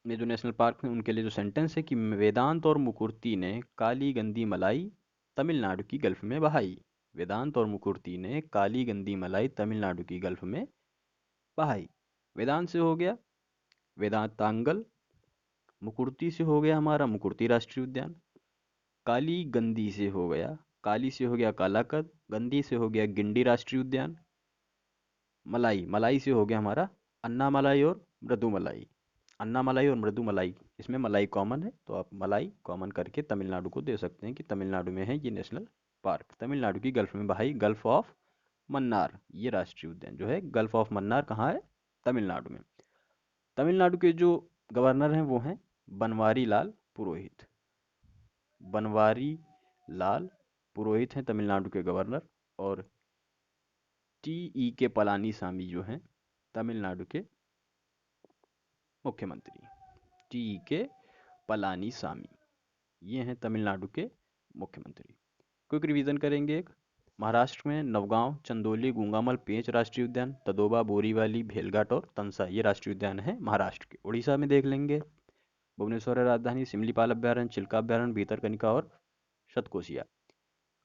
में जो नेशनल पार्क हैं उनके लिए जो सेंटेंस है कि वेदांत और मुकुर्ती ने काली गंदी मलाई तमिलनाडु की गल्फ में बहाई। वेदांत और मुकुर्ती ने काली गंदी मलाई तमिलनाडु की गल्फ में बहाई। वेदांत से हो गया वेदांतांगल, मुकुर्ती से हो गया हमारा मुकुर्ती राष्ट्रीय उद्यान, काली गंदी से हो गया, काली से हो गया कालाकद, गंदी से हो गया गिंडी राष्ट्रीय उद्यान, मलाई, मलाई से हो गया हमारा अन्ना मलाई और मृदु मलाई। अन्ना मलाई और मृदु मलाई, इसमें मलाई कॉमन है तो आप मलाई कॉमन करके तमिलनाडु को दे सकते हैं कि तमिलनाडु में है ये नेशनल पार्क। तमिलनाडु की गल्फ में बहाई गल्फ ऑफ मन्नार, ये राष्ट्रीय उद्यान जो है गल्फ ऑफ मन्नार कहाँ है? तमिलनाडु में। तमिलनाडु के जो गवर्नर हैं वो हैं बनवारी लाल पुरोहित। बनवारी लाल पुरोहित हैं तमिलनाडु के गवर्नर। और टी ई के पलानी सामी जो हैं तमिलनाडु के मुख्यमंत्री। टी ई के पलानी सामी, ये हैं तमिलनाडु के मुख्यमंत्री। क्विक रिवीजन करेंगे एक। महाराष्ट्र में नवगांव, चंदोली, गूंगामल, पेंच राष्ट्रीय उद्यान, तदोबा, बोरीवली, भेलघाट और तंसा, ये राष्ट्रीय उद्यान है महाराष्ट्र के। उड़ीसा में देख लेंगे भुवनेश्वर है राजधानी, सिमलीपाल अभ्यारण्य, चिल्का अभ्यारण्य, भीतरकनिका और शतकोशिया।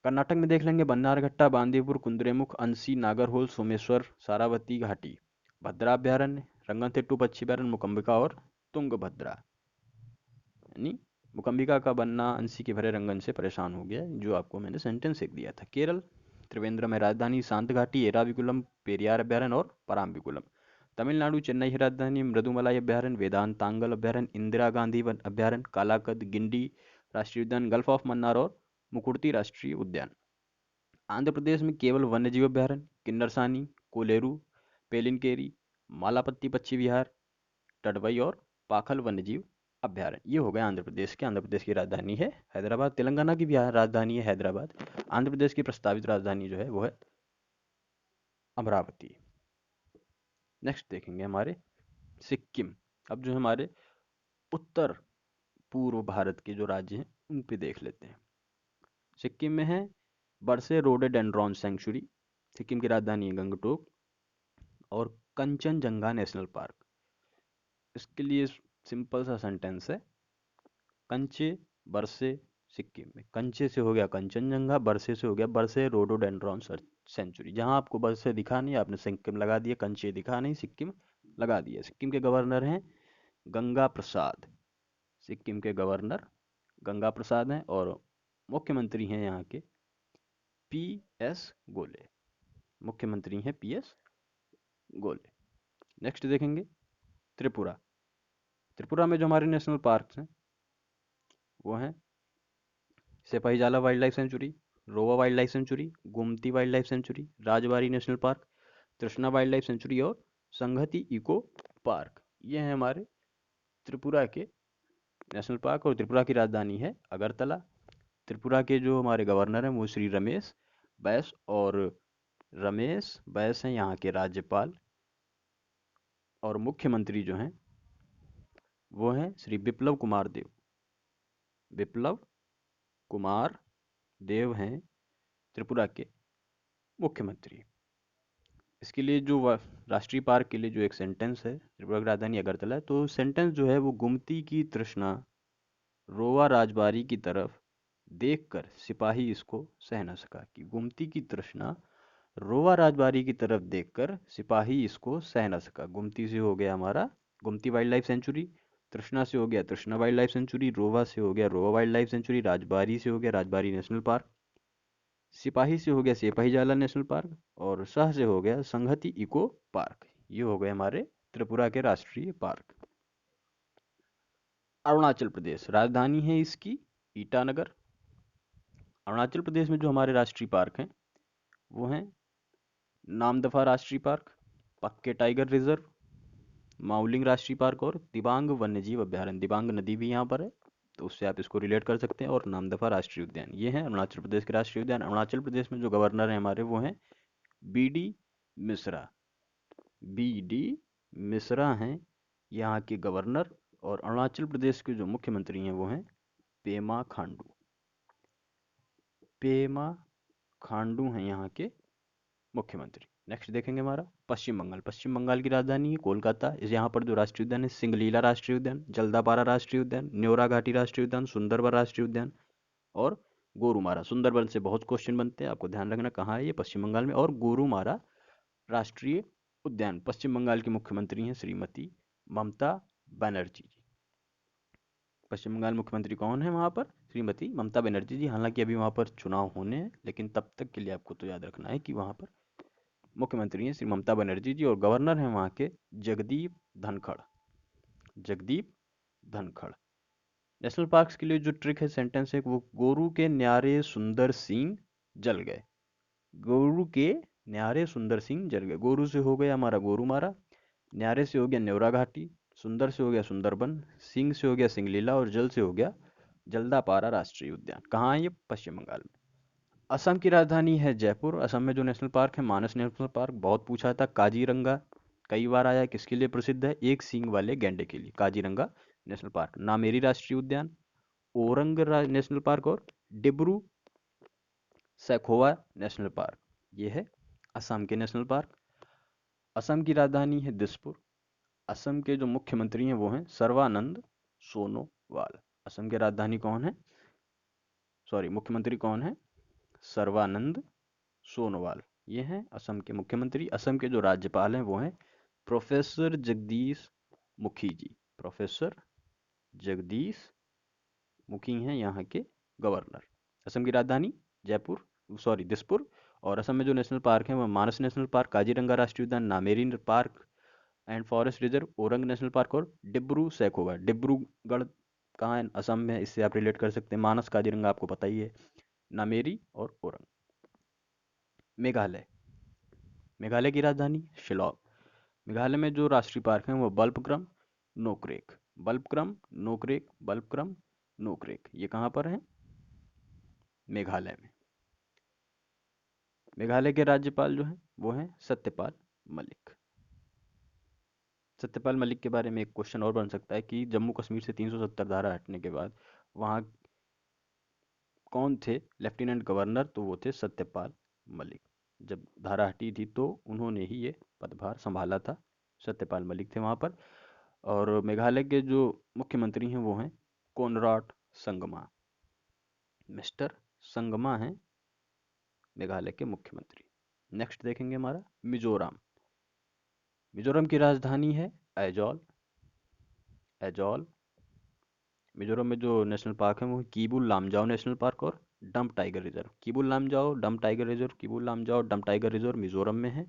कर्नाटक में देख लेंगे बन्नारघट्टा, बांदीपुर, कुंद्रेमुख, अंसी, नागरहोल, सोमेश्वर, सारावती घाटी, भद्रा अभ्यारण्य, रंगनथिट्टू पक्षी अभ्यारण्य, मुकम्बिका और तुंगभद्रा। यानी मुकम्बिका का बनना अंसी के भरे रंगन से परेशान हो गया, जो आपको मैंने सेंटेंस एक दिया था। केरल, त्रिवेंद्रम है राजधानी, शांत घाटी, एराविकुलम, पेरियार अभ्यारण्य और पराम्बिकुलम। तमिलनाडु, चेन्नई है राजधानी, मृदुमलाई अभ्यारण्य, वेदांतांगल अभ्यारण्य, इंदिरा गांधी वन अभ्यारण्य, कालाकद, गिंडी राष्ट्रीय उद्यान, गल्फ ऑफ मन्नार और मुकुर्ती राष्ट्रीय उद्यान। आंध्र प्रदेश में केवल वन्यजीव अभ्यारण्य किन्नरसानी, कोलेरू, पेलिनकेरी, मालापत्ती पक्षी विहार, टडवई और पाखल वन्यजीव अभ्यारण्य। ये हो गए आंध्र प्रदेश के। आंध्र प्रदेश की राजधानी है हैदराबाद। तेलंगाना की भी राजधानी है हैदराबाद। आंध्र प्रदेश की प्रस्तावित राजधानी जो है वो है अमरावती। नेक्स्ट देखेंगे हमारे सिक्किम। अब जो हमारे उत्तर पूर्व भारत के जो राज्य हैं उन पे देख लेते हैं। सिक्किम में है बरसे रोडोडेंड्रॉन सेंचुरी, सिक्किम की राजधानी है गंगटोक। और कंचनजंगा नेशनल पार्क, इसके लिए सिंपल सा सेंटेंस है, कंचे बरसे सिक्किम में। कंचे से हो गया कंचनजंगा, बरसे से हो गया बरसे रोडोडेंड्रॉन सेंचुरी। जहां आपको बरसे दिखा नहीं आपने सिक्किम लगा दिया, कंचे दिखा नहीं सिक्किम लगा दिया। सिक्किम के गवर्नर हैं गंगा प्रसाद। सिक्किम के गवर्नर गंगा प्रसाद हैं और मुख्यमंत्री हैं यहाँ के पी एस गोले। मुख्यमंत्री हैं पी एस गोले। नेक्स्ट देखेंगे त्रिपुरा। त्रिपुरा में जो हमारे नेशनल पार्क हैं वो हैं सिपाहीजाला वाइल्ड लाइफ सेंचुरी, रोवा wild life sanctuary, Gomti wild life sanctuary, Rajbari national park, तृष्णा वाइल्ड लाइफ सेंचुरी और संगति इको पार्क। ये हैं हमारे त्रिपुरा के नेशनल पार्क। और त्रिपुरा की राजधानी है अगरतला। त्रिपुरा के जो हमारे गवर्नर हैं वो श्री रमेश बैस। और रमेश बैस हैं यहाँ के राज्यपाल। और मुख्यमंत्री जो हैं वो हैं श्री बिप्लब कुमार देव। बिप्लब कुमार देव हैं त्रिपुरा के मुख्यमंत्री। इसके लिए जो राष्ट्रीय पार्क के लिए जो एक सेंटेंस है, त्रिपुरा की राजधानी अगरतला है, तो सेंटेंस जो है वो गुमती की तृष्णा रोवा राजबारी की तरफ देखकर सिपाही इसको सह न सका। कि गुमती की तृष्णा रोवा राजबारी की तरफ देखकर सिपाही इसको सह न सका। गुमती से हो गया हमारा गुमती वाइल्ड लाइफ सेंचुरी, तृष्णा से हो गया तृष्णा वाइल्ड लाइफ सेंचुरी, रोवा से हो गया रोवा वाइल्ड लाइफ सेंचुरी, राजबारी से हो गया राजबारी नेशनल पार्क। सिपाही से हो गया सिपाही जाला नेशनल पार्क, और सह से हो गया संहति इको पार्क। ये हो गए हमारे त्रिपुरा के राष्ट्रीय पार्क। अरुणाचल प्रदेश, राजधानी है इसकी ईटानगर। अरुणाचल प्रदेश में जो हमारे राष्ट्रीय पार्क हैं वो हैं नामदफा राष्ट्रीय पार्क, पक्के टाइगर रिजर्व, माउलिंग राष्ट्रीय पार्क और दिबांग वन्यजीव अभ्यारण्य। दिबांग नदी भी यहाँ पर है, तो उससे आप इसको रिलेट कर सकते हैं। और नामदफा राष्ट्रीय उद्यान, ये है अरुणाचल प्रदेश के राष्ट्रीय उद्यान। अरुणाचल प्रदेश में जो गवर्नर हैं हमारे वो हैं B D Mishra. B D Mishra हैं यहाँ के गवर्नर। और अरुणाचल प्रदेश के जो मुख्यमंत्री हैं वो हैं पेमा खांडू। पेमा खांडू हैं यहाँ के मुख्यमंत्री। नेक्स्ट देखेंगे हमारा पश्चिम बंगाल। पश्चिम बंगाल की राजधानी है कोलकाता। इस यहाँ पर जो राष्ट्रीय उद्यान है सिंगलीला राष्ट्रीय उद्यान, जल्दापारा राष्ट्रीय उद्यान, न्योरा घाटी राष्ट्रीय उद्यान, सुंदरबन राष्ट्रीय उद्यान और गोरुमारा। सुंदरबन से बहुत क्वेश्चन बनते हैं, आपको ध्यान रखना कहाँ है ये, पश्चिम बंगाल में। और गोरुमारा राष्ट्रीय उद्यान। पश्चिम बंगाल की मुख्यमंत्री हैं श्रीमती ममता बनर्जी जी। पश्चिम बंगाल मुख्यमंत्री कौन है वहाँ पर? श्रीमती ममता बनर्जी जी। हालांकि अभी वहाँ पर चुनाव होने हैं, लेकिन तब तक के लिए आपको तो याद रखना है कि वहाँ पर मुख्यमंत्री हैं श्री ममता बनर्जी जी, और गवर्नर हैं वहाँ के जगदीप धनखड़। जगदीप धनखड़। नेशनल पार्क्स के लिए जो ट्रिक है, सेंटेंस है, वो गोरू के न्यारे सुंदर सिंह जल गए। गोरू के न्यारे सुंदर सिंह जल गए। गोरू से हो गया हमारा गोरुमारा, न्यारे से हो गया न्योरा घाटी, सुंदर से हो गया सुंदरबन, सिंह से हो गया सिंगलीला और जल से हो गया जल्दापारा राष्ट्रीय उद्यान। कहाँ है ये? पश्चिम बंगाल में। असम की राजधानी है जयपुर। असम में जो नेशनल पार्क है मानस नेशनल पार्क, बहुत पूछा था। काजीरंगा कई बार आया है, किसके लिए प्रसिद्ध है? एक सींग वाले गैंडे के लिए काजीरंगा नेशनल पार्क। नामेरी राष्ट्रीय उद्यान, नेशनल पार्क और डिब्रू सैखोवा नेशनल पार्क, ये है असम के नेशनल पार्क। असम की राजधानी है दिसपुर। असम के जो मुख्यमंत्री हैं वो हैं सर्बानंद सोनोवाल। असम की राजधानी कौन है? सॉरी, मुख्यमंत्री कौन है? सर्बानंद सोनोवाल। ये हैं असम के मुख्यमंत्री। असम के जो राज्यपाल हैं वो हैं प्रोफेसर जगदीश मुखी जी। प्रोफेसर जगदीश मुखी हैं यहाँ के गवर्नर। असम की राजधानी जयपुर, सॉरी दिसपुर। और असम में जो नेशनल पार्क हैं वो मानस नेशनल पार्क, काजीरंगा राष्ट्रीय उद्यान, Nameri park and forest reserve, orang national park और डिब्रू सैखोवा। डिब्रूगढ़ कहाँ है? असम में। इससे आप रिलेट कर सकते हैं। मानस काजीरंगा आपको पता ही है, नामेरी और ओरंग। मेघालय। मेघालय की राजधानी शिलांग। मेघालय में जो राष्ट्रीय पार्क हैं वो बल्पक्रम, नोकरेक। बल्पक्रम, नोकरेक, बल्पक्रम, नोकरेक, ये कहाँ पर हैं? मेघालय में। मेघालय के राज्यपाल जो हैं वो हैं सत्यपाल मलिक। सत्यपाल मलिक के बारे में एक क्वेश्चन और बन सकता है कि जम्मू कश्मीर से 370 धारा हटने के बाद वहाँ कौन थे लेफ्टिनेंट गवर्नर? तो वो थे सत्यपाल मलिक। जब धारा हटी थी तो उन्होंने ही ये पदभार संभाला था। सत्यपाल मलिक थे वहाँ पर। और मेघालय के जो मुख्यमंत्री हैं वो हैं कोनराड संगमा। मिस्टर संगमा हैं मेघालय के मुख्यमंत्री। नेक्स्ट देखेंगे हमारा मिजोरम। मिजोरम की राजधानी है ऐजॉल। ऐजॉल। मिजोरम में जो नेशनल पार्क है वो कीबुल लामजाओ नेशनल पार्क और dump tiger reserve. Keibul Lamjao dump tiger reserve, Keibul Lamjao dump tiger reserve Mizoram में है।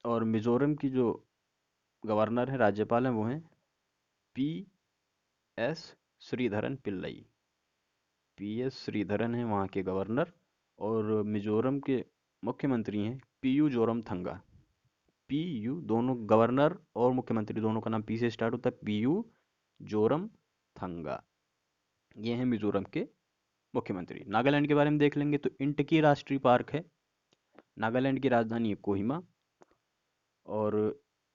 और मिजोरम की जो गवर्नर है, राज्यपाल हैं, वो हैं P S Sreedharan Pillai. P S Sreedharan हैं वहाँ के गवर्नर। और मिजोरम के मुख्यमंत्री हैं पीयू जोरमथंगा। पी यू, दोनों गवर्नर और मुख्यमंत्री दोनों का नाम पी से स्टार्ट होता है, पीयू जोरमथंगा। ये हैं मिजोरम के मुख्यमंत्री। नागालैंड के बारे में देख लेंगे तो इंटकी राष्ट्रीय पार्क है। नागालैंड की राजधानी है कोहिमा। और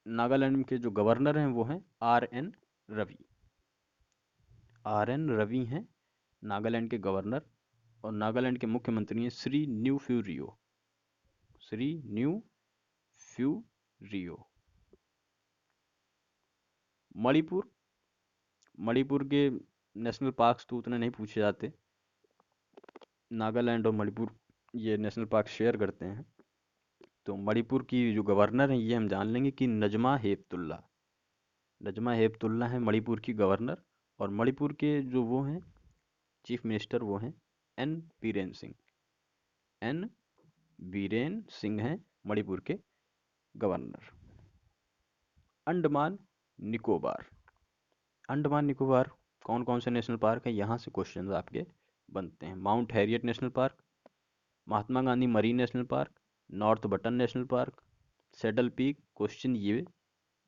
नागालैंड के जो गवर्नर हैं वो हैं R N Ravi. R N Ravi हैं नागालैंड के गवर्नर। और नागालैंड के मुख्यमंत्री हैं श्री न्यू रियो। श्री न्यू रियो। मणिपुर। मणिपुर के नेशनल पार्क्स तो उतने नहीं पूछे जाते। नागालैंड और मणिपुर ये नेशनल पार्क शेयर करते हैं। तो मणिपुर की जो गवर्नर हैं ये हम जान लेंगे कि नजमा हेपतुल्ला। नजमा हेपतुल्ला हैं मणिपुर की गवर्नर। और मणिपुर के जो वो हैं चीफ मिनिस्टर वो हैं एन बीरेन सिंह। एन बीरेन सिंह हैं मणिपुर के गवर्नर। अंडमान निकोबार। अंडमान निकोबार कौन कौन से नेशनल पार्क है, यहाँ से क्वेश्चन आपके बनते हैं। Mount Harriet national park, Mahatma Gandhi marine national park, North Button national park, Saddle Peak, question ये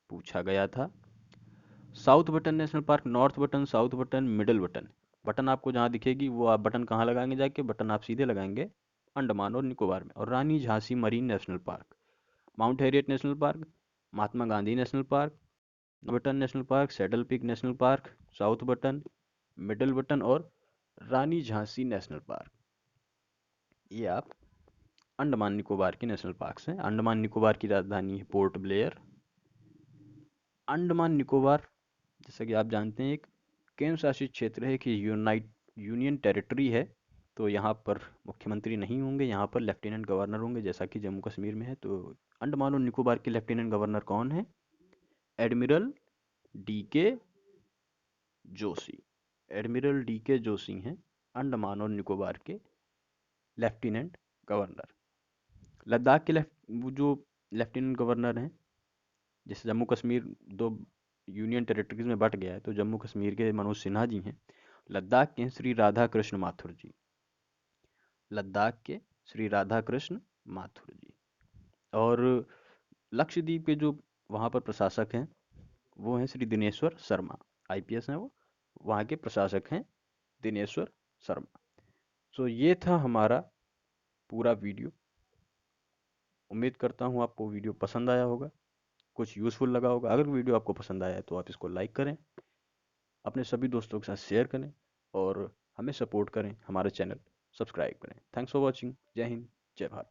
पूछा गया था। South Button national park, North Button, South Button, Middle Button. Button आपको जहाँ दिखेगी वो आप बटन कहाँ लगाएंगे, जाके बटन आप सीधे लगाएंगे अंडमान और निकोबार में। और Rani Jhansi marine national park, Mount Harriet national park, Mahatma Gandhi national park, Button national park, Saddle Peak national park, South Button, Middle Button और रानी झांसी नेशनल पार्क। ये आप अंडमान निकोबार के नेशनल पार्क्स हैं। अंडमान निकोबार की राजधानी है पोर्ट ब्लेयर। अंडमान निकोबार जैसा कि आप जानते हैं एक केंद्र शासित क्षेत्र है कि यूनियन टेरिटरी है। तो यहाँ पर मुख्यमंत्री नहीं होंगे, यहाँ पर लेफ्टिनेंट गवर्नर होंगे जैसा कि जम्मू कश्मीर में है। तो अंडमान और निकोबार के लेफ्टिनेंट गवर्नर कौन है? एडमिरल डी के जोशी। एडमिरल डी के जोशी हैं अंडमान और निकोबार के लेफ्टिनेंट गवर्नर। लद्दाख के वो जो लेफ्टिनेंट गवर्नर हैं, जैसे जम्मू कश्मीर दो यूनियन टेरिटरीज में बट गया है, तो जम्मू कश्मीर के मनोज सिन्हा जी हैं। लद्दाख के श्री राधा कृष्ण माथुर जी। लद्दाख के श्री राधा कृष्ण माथुर जी। और लक्षद्वीप के जो वहाँ पर प्रशासक हैं वो हैं श्री दिनेश्वर शर्मा, आईपीएस हैं वो, वहाँ के प्रशासक हैं दिनेश्वर शर्मा। तो ये था हमारा पूरा वीडियो। उम्मीद करता हूँ आपको वीडियो पसंद आया होगा, कुछ यूज़फुल लगा होगा। अगर वीडियो आपको पसंद आया है तो आप इसको लाइक करें, अपने सभी दोस्तों के साथ शेयर करें और हमें सपोर्ट करें, हमारे चैनल सब्सक्राइब करें। Thanks for watching. जय हिंद, जय भारत।